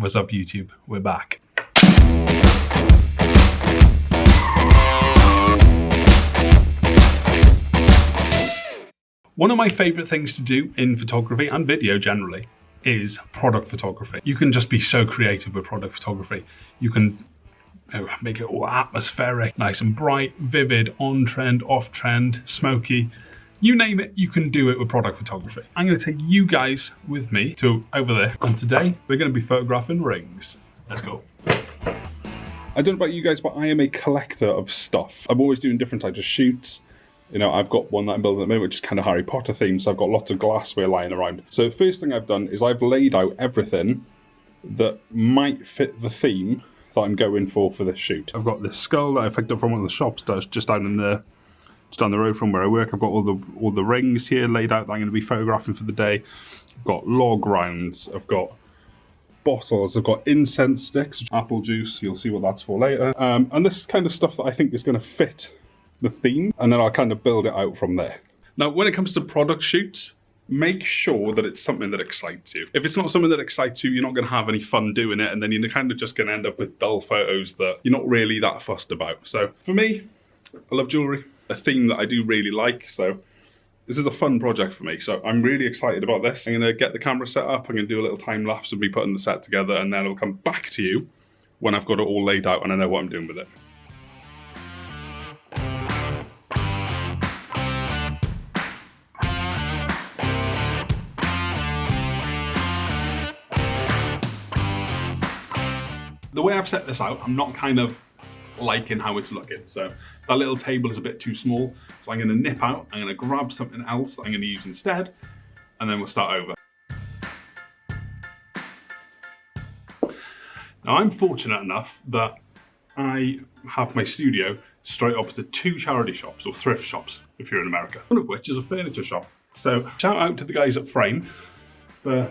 What's up, YouTube? We're back. One of my favorite things to do in photography and video generally is product photography. You can just be so creative with product photography. You can make it all atmospheric, nice and bright, vivid, on trend, off trend, smoky. You name it, you can do it with product photography. I'm going to take you guys with me to over there, and today we're going to be photographing rings. Let's go. I don't know about you guys, but I am a collector of stuff. I'm always doing different types of shoots. You know, I've got one that I'm building at the moment, which is kind of Harry Potter themed, so I've got lots of glassware lying around. So the first thing I've done is I've laid out everything that might fit the theme that I'm going for this shoot. I've got this skull that I picked up from one of the shops that's just down the road from where I work. I've got all the rings here laid out that I'm going to be photographing for the day. I've got log rounds, I've got bottles, I've got incense sticks, apple juice, you'll see what that's for later. And this kind of stuff that I think is going to fit the theme, and then I'll kind of build it out from there. Now, when it comes to product shoots, make sure that it's something that excites you. If it's not something that excites you, you're not going to have any fun doing it, and then you're kind of just going to end up with dull photos that you're not really that fussed about. So for me, I love jewelry, a theme that I do really like, so this is a fun project for me. So I'm really excited about this. I'm going to get the camera set up, I'm going to do a little time lapse of me putting the set together, and then I'll come back to you when I've got it all laid out and I know what I'm doing with it. The way I've set this out, I'm not kind of liking how it's looking. So that little table is a bit too small. So I'm going to nip out, I'm going to grab something else that I'm going to use instead, and then we'll start over. Now, I'm fortunate enough that I have my studio straight opposite two charity shops, or thrift shops, if you're in America, one of which is a furniture shop. So shout out to the guys at Frame for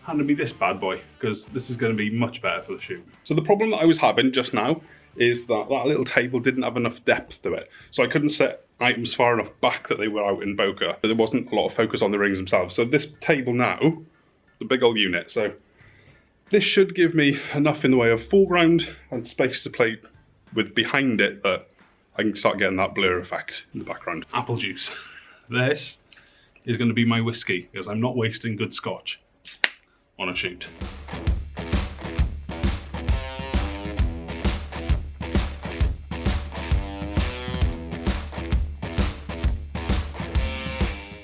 handed me this bad boy, because this is going to be much better for the shoot. So the problem that I was having just now is that that little table didn't have enough depth to it. So I couldn't set items far enough back that they were out in bokeh. There wasn't a lot of focus on the rings themselves. So this table now, the big old unit, so this should give me enough in the way of foreground and space to play with behind it that I can start getting that blur effect in the background. Apple juice. This is going to be my whiskey, because I'm not wasting good scotch on a shoot.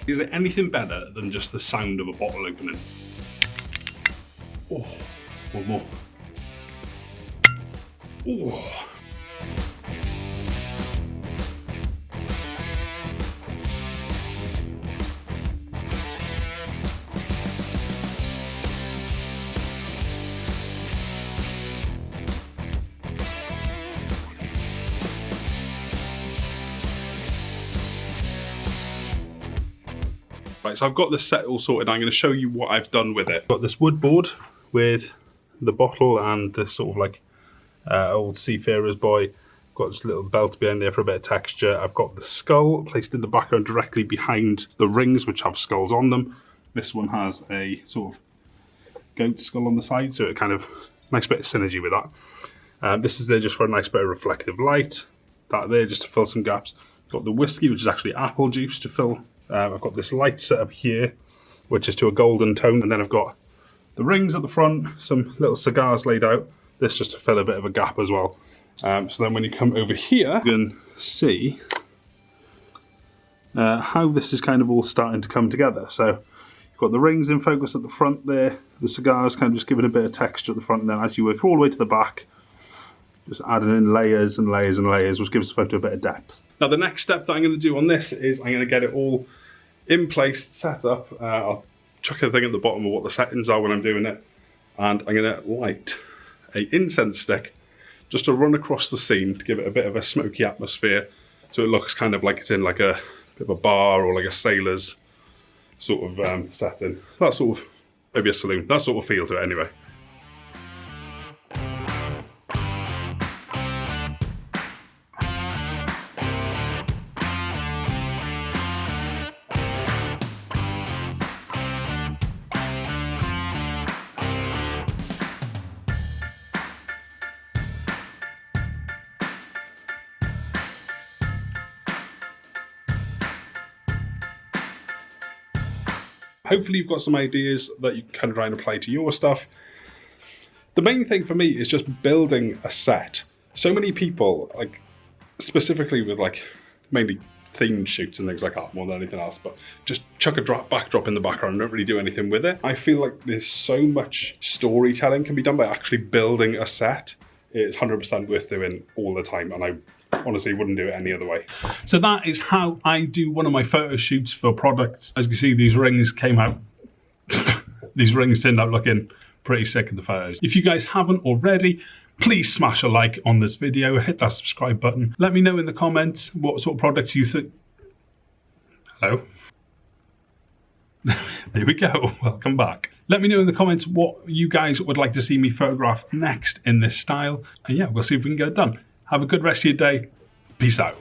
Is there anything better than just the sound of a bottle opening? Oh, one more. Oh. Right, so I've got this set all sorted. I'm going to show you what I've done with it. I've got this wood board with the bottle and this sort of like old seafarer's buoy. I've got this little belt behind there for a bit of texture. I've got the skull placed in the background directly behind the rings, which have skulls on them. This one has a sort of goat skull on the side, so it kind of nice bit of synergy with that. This is there just for a nice bit of reflective light. That there just to fill some gaps. Got the whiskey, which is actually apple juice to fill. I've got this light set up here, which is to a golden tone, and then I've got the rings at the front, some little cigars laid out. This just to fill a bit of a gap as well. So then when you come over here, you can see how this is kind of all starting to come together. So you've got the rings in focus at the front there, the cigars kind of just giving a bit of texture at the front, and then as you work all the way to the back, just adding in layers and layers and layers, which gives the photo a bit of depth. Now the next step that I'm going to do on this is I'm going to get it all in place, set up. I'll chuck a thing at the bottom of what the settings are when I'm doing it. And I'm going to light an incense stick just to run across the scene to give it a bit of a smoky atmosphere. So it looks kind of like it's in like a bit of a bar or like a sailor's sort of setting. That sort of, maybe a saloon, that sort of feel to it anyway. Hopefully you've got some ideas that you can kind of try and apply to your stuff. The main thing for me is just building a set. So many people, like specifically with like mainly themed shoots and things like that more than anything else, but just chuck a backdrop in the background and don't really do anything with it. I feel like there's so much storytelling can be done by actually building a set. It's 100% worth doing all the time, and I honestly wouldn't do it any other way. So that is how I do one of my photo shoots for products. As you can see, these rings came out, these rings turned out looking pretty sick in the photos. If you guys haven't already, please smash a like on this video, hit that subscribe button. Let me know in the comments what sort of products you think. Hello? There we go, welcome back. Let me know in the comments what you guys would like to see me photograph next in this style. And yeah, we'll see if we can get it done. Have a good rest of your day. Peace out.